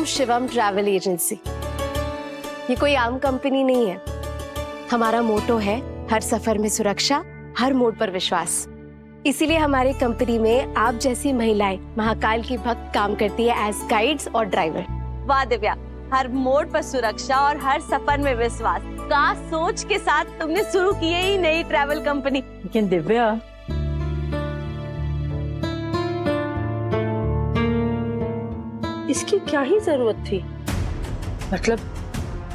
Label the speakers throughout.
Speaker 1: ओम Shivam travel agency. ये कोई आम कंपनी नहीं है। हमारा मोटो है हर सफर में सुरक्षा, हर मोड़ पर विश्वास। इसीलिए हमारी कंपनी में आप जैसी महिलाएं महाकाल की भक्त काम करती है एज गाइड्स और ड्राइवर।
Speaker 2: वाह दिव्या, हर मोड़ पर सुरक्षा और हर सफर में विश्वास, का सोच के साथ तुमने शुरू की है ही नई ट्रैवल कंपनी।
Speaker 3: लेकिन दिव्या, इसकी क्या ही जरूरत थी? मतलब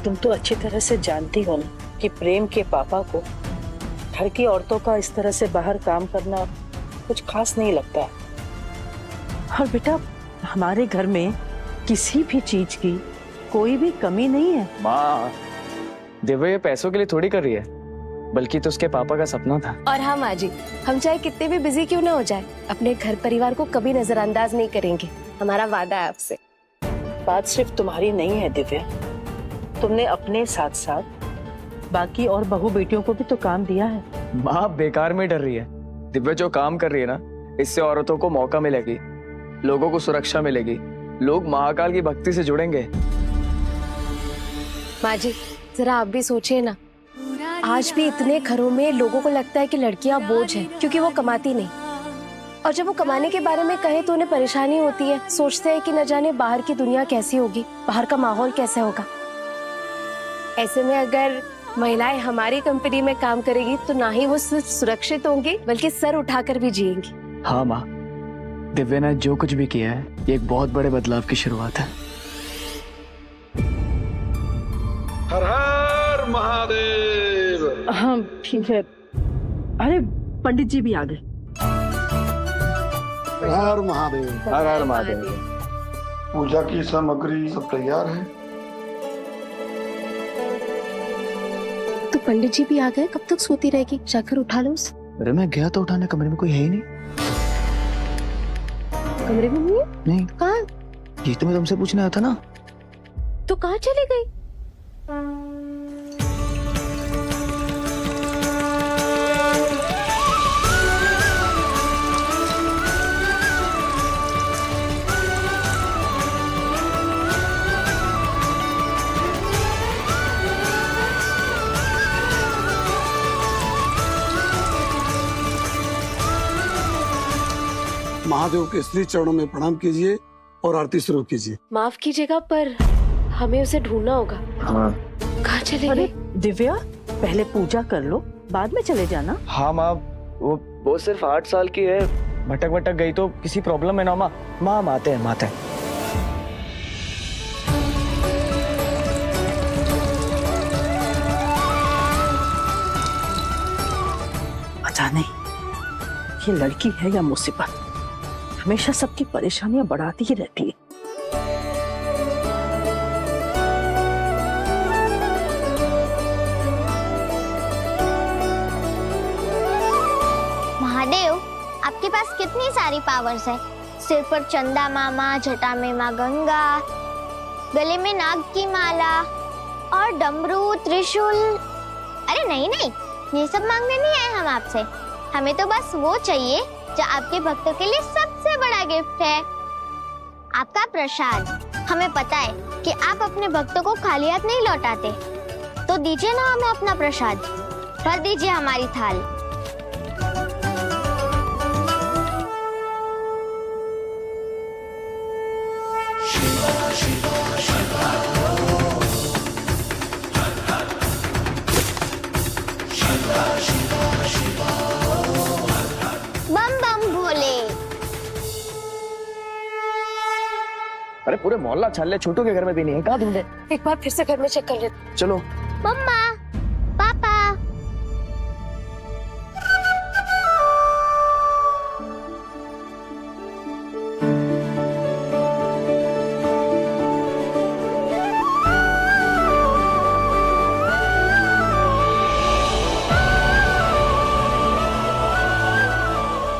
Speaker 3: तुम तो अच्छी तरह से जानती हो ना कि प्रेम के पापा को घर की औरतों का इस तरह से बाहर काम करना कुछ खास नहीं लगता। और बेटा, हमारे घर में किसी भी चीज की कोई भी कमी नहीं है।
Speaker 4: माँ, दिव्या ये पैसों के लिए थोड़ी कर रही है, बल्कि तो उसके पापा का सपना था।
Speaker 1: और हाँ माँ जी, हम चाहे कितने भी बिजी क्यों ना हो जाए, अपने घर परिवार को कभी नजरअंदाज नहीं करेंगे। हमारा वादा है आपसे।
Speaker 3: बात सिर्फ तुम्हारी नहीं है दिव्या, तुमने अपने साथ साथ बाकी और बहू बेटियों को भी तो काम दिया है।
Speaker 4: माँ बेकार में डर रही है। दिव्या जो काम कर रही है ना, इससे औरतों को मौका मिलेगी, लोगों को सुरक्षा मिलेगी, लोग महाकाल की भक्ति से जुड़ेंगे।
Speaker 1: माँ जी, जरा आप भी सोचिए ना, आज भी इतने घरों में लोगों को लगता है कि लड़कियां बोझ हैं क्योंकि वो कमाती नहीं, और जब वो कमाने के बारे में कहे तो उन्हें परेशानी होती है। सोचते हैं कि न जाने बाहर की दुनिया कैसी होगी, बाहर का माहौल कैसे होगा। ऐसे में अगर महिलाएं हमारी कंपनी में काम करेगी तो ना ही वो सिर्फ सुरक्षित होंगी बल्कि सर उठाकर भी जिएंगी।
Speaker 4: हाँ माँ, दिव्या ने जो कुछ भी किया है ये एक बहुत बड़े बदलाव की शुरुआत है।
Speaker 5: हर हर महादेव।
Speaker 3: हाँ ठीक है। अरे पंडित जी भी आ गए।
Speaker 5: हर हर महादेव।
Speaker 4: हर हर महादेव।
Speaker 5: पूजा की सामग्री सब तैयार है।
Speaker 1: तो पंडित जी भी आ गए, कब तक सोती रहेगी? जाकर उठा लो उसे।
Speaker 4: अरे मैं गया तो उठाने, कमरे में कोई है ही नहीं।
Speaker 1: कमरे में नहीं है?
Speaker 4: नहीं।
Speaker 1: कहाँ?
Speaker 4: ये तो मैं तुमसे पूछने आया था ना।
Speaker 1: तो कहाँ चली गई?
Speaker 5: महादेव के श्री चरणों में प्रणाम कीजिए और आरती शुरू कीजिए।
Speaker 1: माफ कीजिएगा पर हमें उसे ढूंढना होगा।
Speaker 4: हाँ।
Speaker 1: कहाँ चले
Speaker 3: अरे
Speaker 1: गए?
Speaker 3: दिव्या, पहले पूजा कर लो, बाद में चले जाना।
Speaker 4: हाँ माँ, वो सिर्फ 8 साल की है, भटक भटक गई तो किसी प्रॉब्लम है ना माँ? माँ हम आते हैं, आते हैं।
Speaker 3: पता नहीं ये लड़की है या मुसीबत, हमेशा सबकी परेशानियां बढ़ाती ही रहती है।
Speaker 6: महादेव, आपके पास कितनी सारी पावर्स है। सिर पर चंदा मामा, जटा में माँ गंगा, गले में नाग की माला और डमरू, त्रिशूल। अरे नहीं नहीं, ये सब मांगने नहीं आए हम आपसे। हमें तो बस वो चाहिए जो आपके भक्तों के लिए सबसे बड़ा गिफ्ट है, आपका प्रसाद। हमें पता है कि आप अपने भक्तों को खाली हाथ नहीं लौटाते, तो दीजिए ना हमें अपना प्रसाद, भर दीजिए हमारी थाल। बम बम भोले।
Speaker 4: अरे पूरे मोहल्ला छल्ले, छोटू के घर में भी नहीं है, कहाँ ढूंढे?
Speaker 1: एक बार फिर से घर में चेक कर लेते।
Speaker 4: चलो।
Speaker 6: मम्मा, पापा।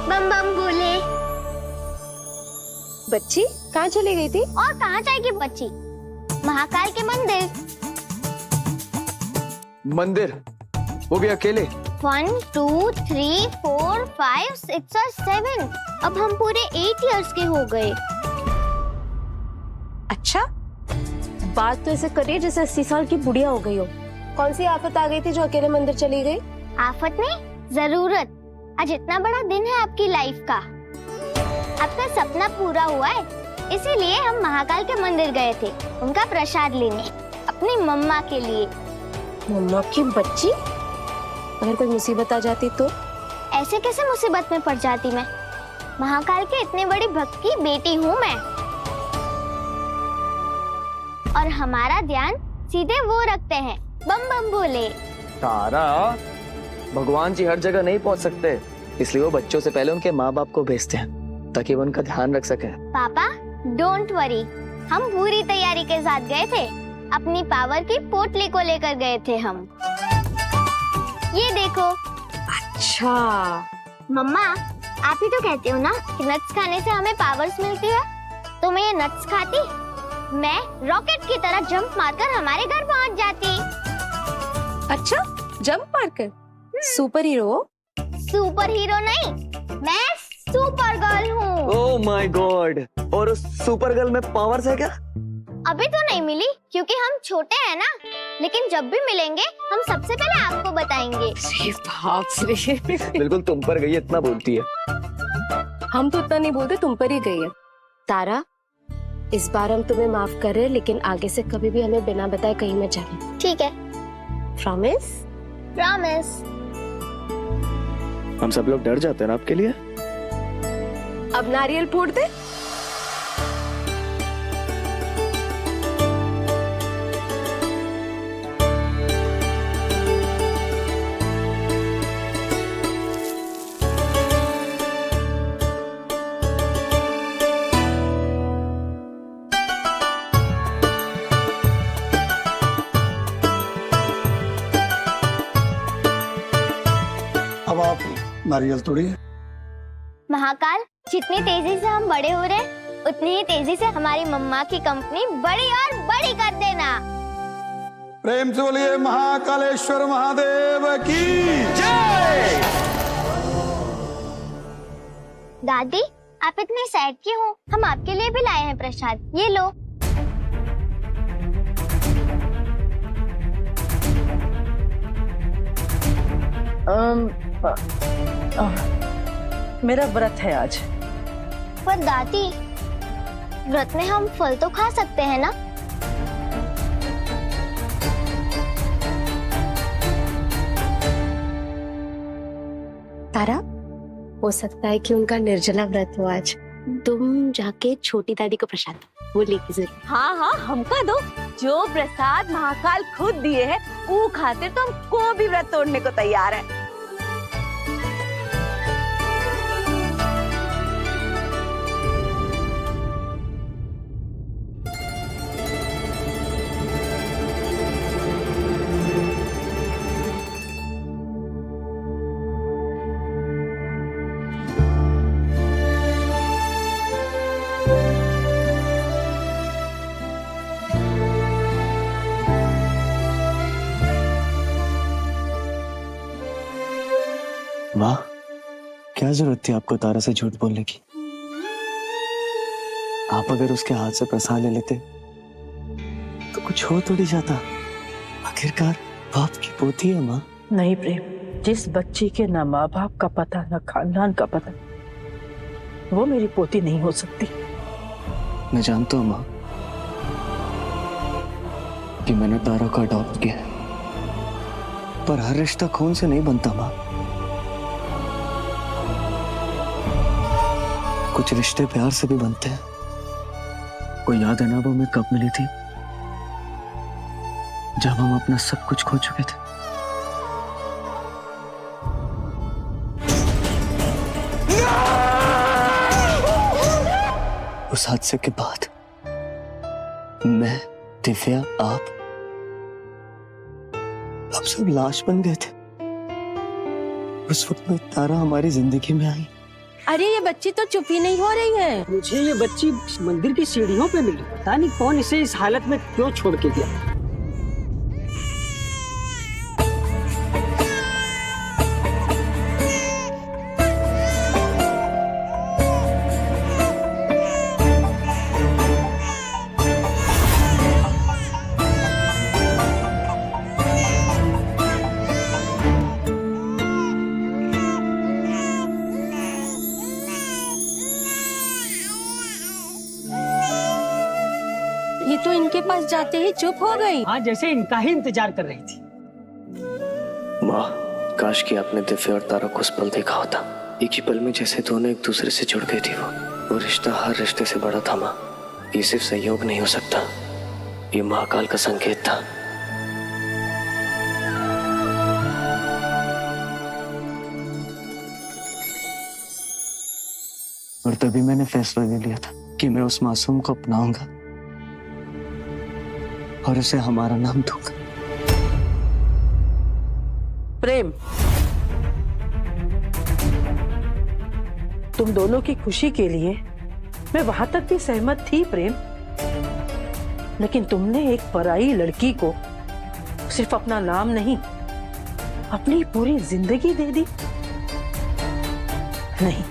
Speaker 6: बम बम भोले।
Speaker 1: बच्ची कहाँ चली गई थी?
Speaker 6: और कहाँ जाएगी बच्ची? महाकाल के मंदिर।
Speaker 4: मंदिर? वो भी अकेले?
Speaker 6: 1 2 3 4 5 6 और 7। अब हम पूरे 8 इयर्स के हो गए।
Speaker 1: अच्छा, बात तो ऐसे करिए जैसे 80 साल की बुढ़िया हो गई हो। कौन सी आफत आ गई थी जो अकेले मंदिर चली गई?
Speaker 6: आफत नहीं, जरूरत। आज इतना बड़ा दिन है आपकी लाइफ का, आपका सपना पूरा हुआ है, इसीलिए हम महाकाल के मंदिर गए थे उनका प्रसाद लेने, अपनी मम्मा के लिए।
Speaker 1: मम्मा की बच्ची, अगर कोई मुसीबत आ जाती तो?
Speaker 6: ऐसे कैसे मुसीबत में पड़ जाती मैं? महाकाल के इतने बड़ी भक्त की बेटी हूँ मैं, और हमारा ध्यान सीधे वो रखते हैं, बम बम बोले।
Speaker 4: तारा, भगवान जी हर जगह नहीं पहुंच सकते, इसलिए वो बच्चों से पहले उनके माँ बाप को भेजते हैं ताकि वो उनका ध्यान रख सके।
Speaker 6: पापा डोंट वरी, हम पूरी तैयारी के साथ गए थे, अपनी पावर की पोटली को लेकर गए थे हम। ये देखो।
Speaker 1: अच्छा,
Speaker 6: मम्मा आप ही तो कहते हो ना कि नट्स खाने से हमें पावर्स मिलती है, तो मैं ये नट्स खाती, मैं रॉकेट की तरह जंप मारकर हमारे घर पहुंच जाती।
Speaker 1: अच्छा, जंप मारकर? Super hero?
Speaker 6: सुपर हीरो नहीं, मैं सुपर गर्ल हूँ।
Speaker 4: ओह माय गॉड, और उस सुपर गर्ल में पावर्स है क्या?
Speaker 6: अभी तो नहीं मिली क्योंकि हम छोटे हैं ना, लेकिन जब भी मिलेंगे हम सबसे पहले आपको बताएंगे।
Speaker 4: बिल्कुल तुम पर गई है, इतना बोलती है।
Speaker 1: हम तो इतना नहीं बोलते, तुम पर ही गई है। तारा, इस बार हम तुम्हें माफ कर रहे हैं, लेकिन आगे से कभी भी हमें बिना बताए कहीं मत जाना।
Speaker 6: ठीक है,
Speaker 1: प्रॉमिस?
Speaker 6: प्रॉमिस।
Speaker 4: हम सब लोग डर जाते हैं ना आपके लिए।
Speaker 1: अब नारियल फोड़ दे।
Speaker 5: अब आप नारियल तोड़िए।
Speaker 6: महाकाल, जितनी तेजी से हम बड़े हो रहे हैं, उतनी ही तेजी से हमारी मम्मा की कंपनी बड़ी और बड़ी कर देना।
Speaker 5: प्रेम से बोलिए महाकालेश्वर महादेव की जय।
Speaker 6: दादी आप इतनी सैड क्यों हो? हम आपके लिए भी लाए हैं प्रसाद, ये लो।
Speaker 3: मेरा व्रत है आज।
Speaker 6: पर दादी, व्रत में हम फल तो खा सकते हैं ना?
Speaker 1: तारा, हो सकता है कि उनका निर्जला व्रत हो आज। तुम जाके छोटी दादी को प्रसाद दो, वो लेके जरूर।
Speaker 2: हाँ हाँ, हमका दो। जो प्रसाद महाकाल खुद दिए हैं, वो खातिर तो हम को भी व्रत तोड़ने को तैयार है।
Speaker 7: माँ, क्या जरूरत थी आपको तारा से झूठ बोलने की? आप अगर उसके हाथ से प्रसाद ले लेते तो कुछ हो थोड़ी जाता। आखिरकार बाप की पोती है माँ।
Speaker 3: नहीं प्रेम, जिस बच्ची के ना माँ बाप का पता ना खानदान का पता, वो मेरी पोती नहीं हो सकती।
Speaker 7: मैं जानता हूँ माँ कि मैंने तारा को अडॉप्ट किया है, पर हर रिश्ता खून से नहीं बनता माँ। कुछ रिश्ते प्यार से भी बनते हैं। कोई याद है ना वो मैं कब मिली थी, जब हम अपना सब कुछ खो चुके थे। उस हादसे के बाद मैं, दिव्या, आप सब लाश बन गए थे। उस वक्त में तारा हमारी जिंदगी में आई।
Speaker 1: अरे ये बच्ची तो चुप ही नहीं हो रही है।
Speaker 8: मुझे ये बच्ची मंदिर की सीढ़ियों पे मिली, पता नहीं कौन इसे इस हालत में क्यों छोड़ के गया।
Speaker 9: तो इनके पास जाते ही चुप हो गई।
Speaker 8: हाँ, जैसे इनका ही इंतजार कर रही थी।
Speaker 7: माँ, काश कि आपने दिव्या और तारा को उस पल देखा होता। एक ही पल में जैसे दोनों एक दूसरे से जुड़ गई थी। वो रिश्ता हर रिश्ते से बड़ा था माँ। ये सिर्फ संयोग नहीं हो सकता, ये महाकाल का संकेत था। और तभी मैंने फैसला ले लिया था कि मैं उस मासूम को अपनाऊंगा और उसे हमारा नाम दूंगा।
Speaker 3: प्रेम, तुम दोनों की खुशी के लिए मैं वहां तक भी सहमत थी प्रेम, लेकिन तुमने एक पराई लड़की को सिर्फ अपना नाम नहीं, अपनी पूरी जिंदगी दे दी। नहीं,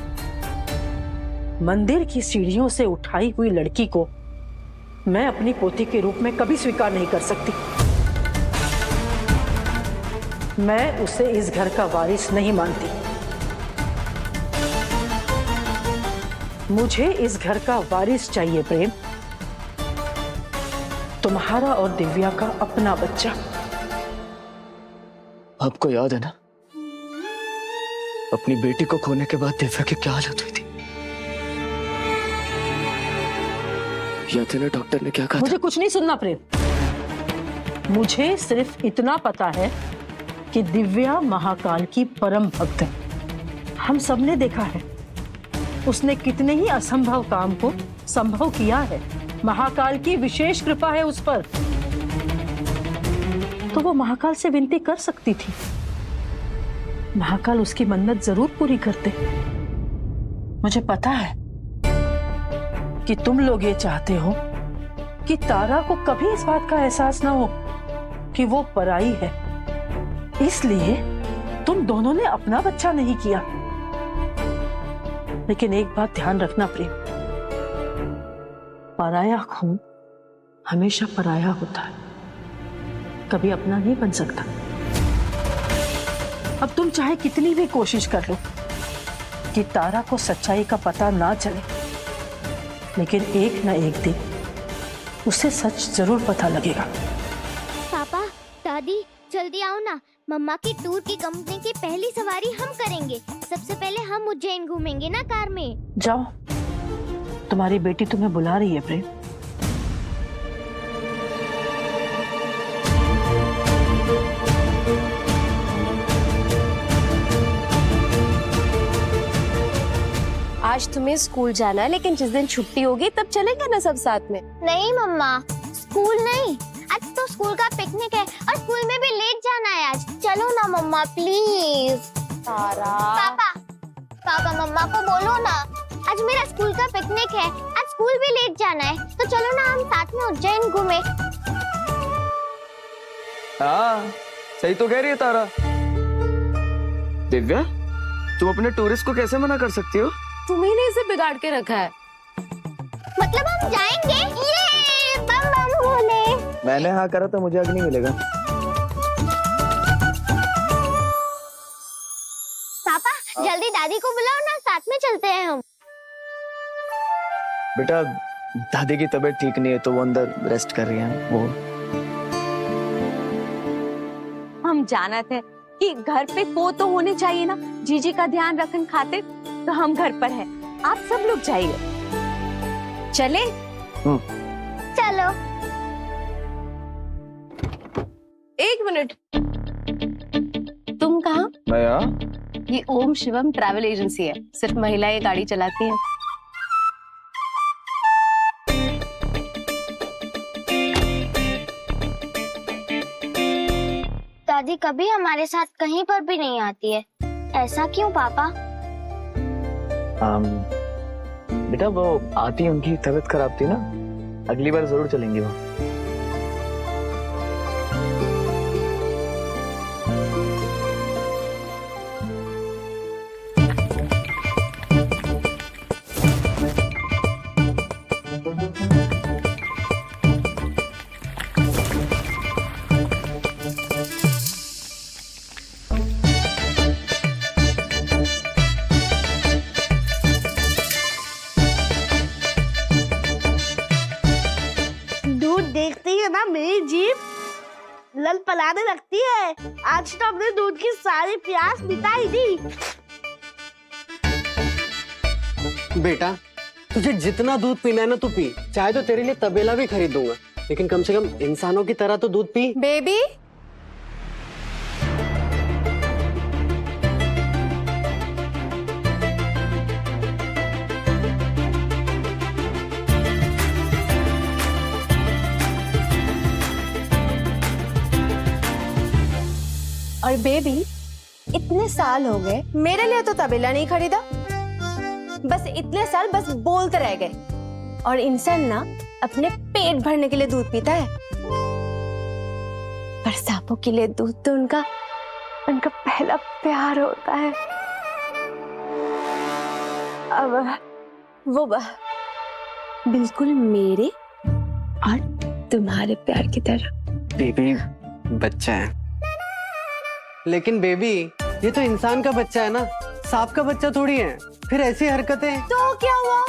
Speaker 3: मंदिर की सीढ़ियों से उठाई हुई लड़की को मैं अपनी पोती के रूप में कभी स्वीकार नहीं कर सकती। मैं उसे इस घर का वारिस नहीं मानती। मुझे इस घर का वारिस चाहिए प्रेम, तुम्हारा और दिव्या का अपना बच्चा।
Speaker 7: आपको याद है ना, अपनी बेटी को खोने के बाद दिव्या की क्या हालत हुई थी? याद है ना डॉक्टर ने क्या कहा
Speaker 3: मुझे
Speaker 7: था?
Speaker 3: कुछ नहीं सुनना प्रेम, मुझे सिर्फ इतना पता है कि दिव्या महाकाल की परम भक्त है। हम सबने देखा है उसने कितने ही असंभव काम को संभव किया है। महाकाल की विशेष कृपा है उस पर, तो वो महाकाल से विनती कर सकती थी। महाकाल उसकी मन्नत जरूर पूरी करते। मुझे पता है कि तुम लोग ये चाहते हो कि तारा को कभी इस बात का एहसास ना हो कि वो पराई है, इसलिए तुम दोनों ने अपना बच्चा नहीं किया। लेकिन एक बात ध्यान रखना प्रेम, पराया खून हमेशा पराया होता है, कभी अपना नहीं बन सकता। अब तुम चाहे कितनी भी कोशिश कर लो कि तारा को सच्चाई का पता ना चले, लेकिन एक ना एक दिन उसे सच जरूर पता लगेगा।
Speaker 6: पापा, दादी, जल्दी आओ ना। मम्मा की टूर की कंपनी की पहली सवारी हम करेंगे। सबसे पहले हम उज्जैन घूमेंगे ना कार में।
Speaker 3: जाओ, तुम्हारी बेटी तुम्हें बुला रही है प्रेम।
Speaker 1: आज तुम्हें स्कूल जाना है, लेकिन जिस दिन छुट्टी होगी तब चलेंगे ना सब साथ में।
Speaker 6: नहीं मम्मा, स्कूल नहीं, आज तो स्कूल का पिकनिक है और स्कूल में भी लेट जाना है आज। चलो ना मम्मा प्लीज। पापा, पापा मम्मा को बोलो ना, आज मेरा स्कूल का पिकनिक है, आज स्कूल भी लेट जाना है, तो चलो ना हम साथ में उज्जैन घूमे।
Speaker 4: हाँ, सही तो कह रही है तारा। दिव्या, तुम अपने टूरिस्ट को कैसे मना कर सकती हो?
Speaker 1: तुम्ही ने इसे बिगाड़ के रखा है।
Speaker 6: मतलब हम जाएंगे? ये बम बम बोले।
Speaker 4: मैंने हाँ करा तो मुझे अग्नि मिलेगा।
Speaker 6: पापा, जल्दी दादी को बुलाओ ना, साथ में चलते हैं हम।
Speaker 4: बेटा, दादी की तबीयत ठीक नहीं है तो वो अंदर रेस्ट कर रही है। वो
Speaker 2: हम जानते हैं कि घर पे को तो होने चाहिए ना जीजी का ध्यान रखने खातिर, तो हम घर पर हैं। आप सब लोग जाइए।
Speaker 1: चले?
Speaker 6: चलो।
Speaker 1: एक मिनट, तुम कहाँ?
Speaker 4: मैं यहाँ।
Speaker 1: ये ओम शिवम ट्रैवल एजेंसी है, सिर्फ महिलाएं गाड़ी चलाती हैं।
Speaker 6: दादी कभी हमारे साथ कहीं पर भी नहीं आती है, ऐसा क्यों पापा?
Speaker 4: बेटा, वो आती, उनकी तबीयत खराब थी ना, अगली बार जरूर चलेंगी वो।
Speaker 10: है ना मेरी जीभ ललपलाने लगती है। आज तो अपने दूध की सारी प्यास मिटा ही दी।
Speaker 8: बेटा तुझे जितना दूध पीना है ना तू पी, चाहे तो तेरे लिए तबेला भी खरीद दूंगा, लेकिन कम से कम इंसानों की तरह तो दूध पी।
Speaker 1: बेबी और बेबी इतने साल हो गए, मेरे लिए तो तबेला नहीं खरीदा। बस इतने साल बस बोलते रह गए। और इंसान ना अपने पेट भरने के लिए दूध पीता है, पर सांपों के लिए दूध तो उनका पहला प्यार होता है। अब वो बिल्कुल मेरे और तुम्हारे प्यार की तरह।
Speaker 8: बेबी बच्चा है, लेकिन बेबी ये तो इंसान का बच्चा है ना, सांप का बच्चा थोड़ी है। फिर ऐसी हरकतें
Speaker 1: तो क्या हुआ?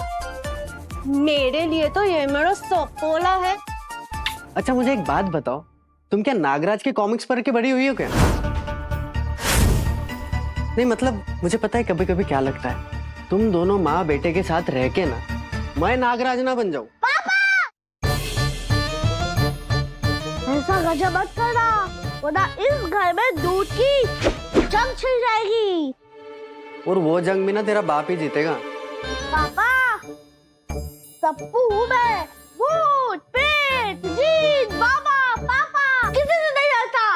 Speaker 1: मेरे लिए तो ये मेरा सपोला है।
Speaker 8: अच्छा मुझे एक बात बताओ, तुम क्या नागराज के कॉमिक्स पढ़ के बड़ी हुई हो क्या? नहीं मतलब मुझे पता है कभी कभी क्या लगता है, तुम दोनों माँ बेटे के साथ रह के ना मैं नागराज ना बन जाऊं।
Speaker 10: ऐसा गजब मत करना, वरना इस घर में दूध की जंग छिड़ जाएगी।
Speaker 8: और वो जंग भी ना तेरा बाप ही जीतेगा।
Speaker 10: पापा सप्पू हूँ मैं, भूत पेट जीत बाबा पापा किसी से नहीं डरता।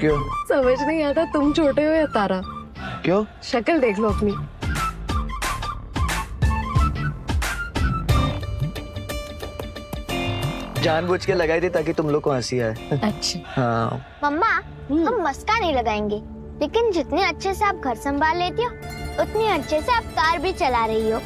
Speaker 4: क्यों?
Speaker 1: समझ नहीं आता तुम छोटे हो या तारा।
Speaker 4: क्यों?
Speaker 1: शक्ल देख लो अपनी।
Speaker 4: जानबूझ के लगाई थी ताकि तुम लोग को हंसी आए।
Speaker 1: अच्छा
Speaker 4: हाँ।
Speaker 6: मम्मा हम मस्का नहीं लगाएंगे, लेकिन जितने अच्छे से आप घर संभाल लेती हो उतनी अच्छे से आप कार भी चला रही हो।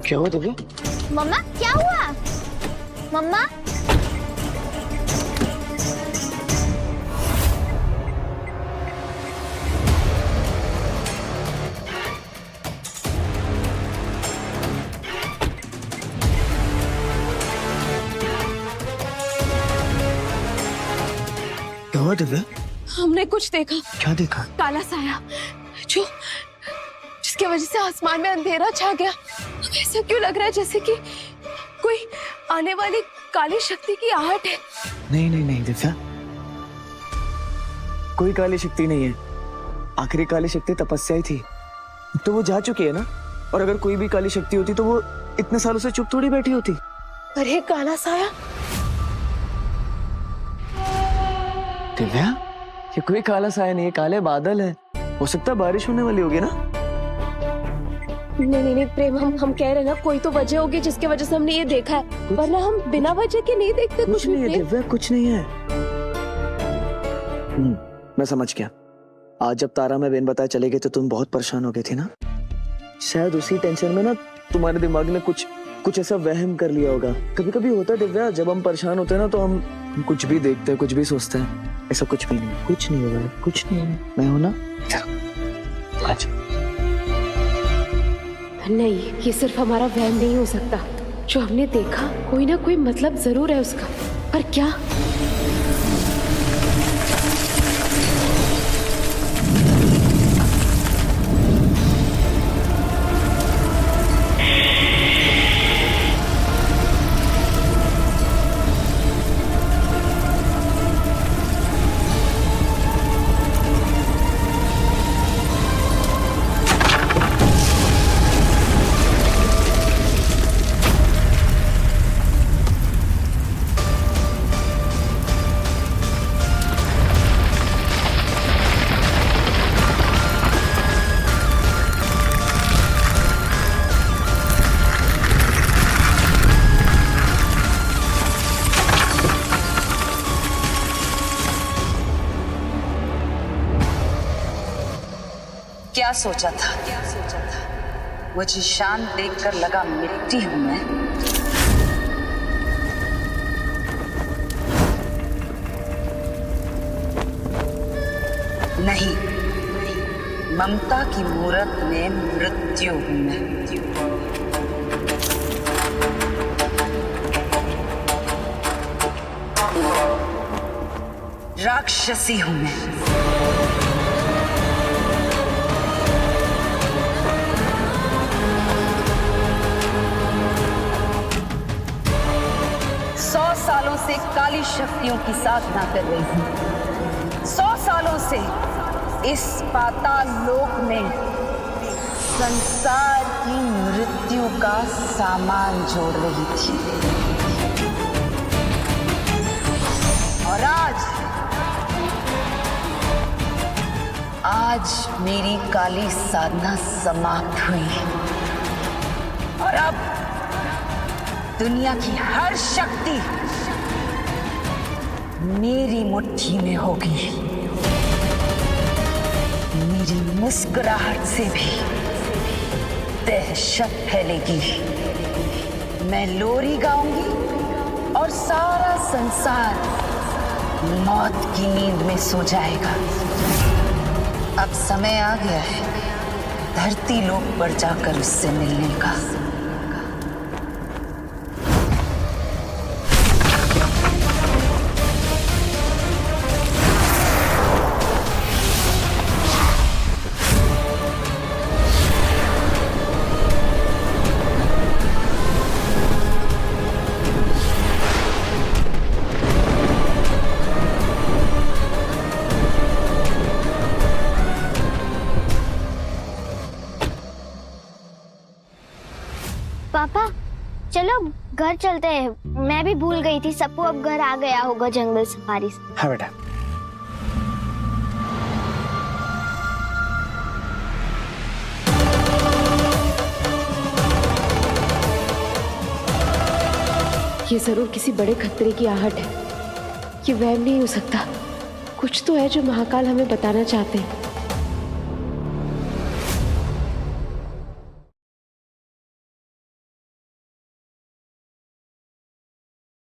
Speaker 4: क्या हुआ दिव्या?
Speaker 6: मम्मा क्या हुआ? मम्मा
Speaker 4: क्या हुआ दिव्या?
Speaker 1: हमने कुछ देखा।
Speaker 4: क्या देखा?
Speaker 1: काला साया जो जिसकी वजह से आसमान में अंधेरा छा गया। ऐसा क्यों लग रहा है जैसे कि कोई आने वाली काली शक्ति की आहट है।
Speaker 4: नहीं नहीं नहीं दिव्या, कोई काली शक्ति नहीं है। आखिरी काली शक्ति तपस्या ही थी, तो वो जा चुकी है ना। और अगर कोई भी काली शक्ति होती तो वो इतने सालों से चुप थोड़ी बैठी होती।
Speaker 1: अरे काला साया
Speaker 4: दिव्या, ये कोई काला साया नहीं है, काले बादल है। हो सकता है बारिश होने वाली होगी ना।
Speaker 1: नहीं प्रेम, हम कह रहे ना कोई तो वजह होगी जिसकी वजह से हमने ये देखा है, वरना हम बिना वजह के नहीं देखते।
Speaker 4: कुछ नहीं है दिव्या, कुछ नहीं है। मैं समझ गया। आज जब तारा में बिन बताए चले गए तो तुम बहुत परेशान हो गए थे ना। शायद उसी टेंशन में ना तुम्हारे दिमाग ने कुछ ऐसा वहम कर लिया होगा। कभी कभी होता है दिव्या, जब हम परेशान होते हैं ना तो हम कुछ भी देखते हैं, कुछ भी सोचते हैं। ऐसा कुछ भी नहीं, कुछ नहीं होगा, कुछ नहीं है। मैं हूं ना।
Speaker 1: नहीं, ये सिर्फ हमारा वहम नहीं हो सकता। जो हमने देखा कोई ना कोई मतलब जरूर है उसका, पर क्या?
Speaker 11: क्या सोचा था? मुझे शान देखकर लगा मिट्टी हूं मैं। नहीं, ममता की मूरत में मृत्यु हूं मैं। राक्षसी हूं मैं। सालों से काली शक्तियों की साधना कर रही हूं। 100 सालों से इस पाताल लोक में संसार की मृत्यु का सामान जोड़ रही थी। और आज मेरी काली साधना समाप्त हुई और अब दुनिया की हर शक्ति मेरी मुट्ठी में होगी। मेरी मुस्कुराहट से भी दहशत फैलेगी। मैं लोरी गाऊंगी और सारा संसार मौत की नींद में सो जाएगा। अब समय आ गया है धरती लोक पर जाकर उससे मिलने का।
Speaker 6: पापा चलो घर चलते हैं। मैं भी भूल गई थी, सबको अब घर आ गया होगा जंगल सफारी से।
Speaker 8: हाँ बेटा।
Speaker 1: ये जरूर किसी बड़े खतरे की आहट है। ये वहम नहीं हो सकता। कुछ तो है जो महाकाल हमें बताना चाहते हैं।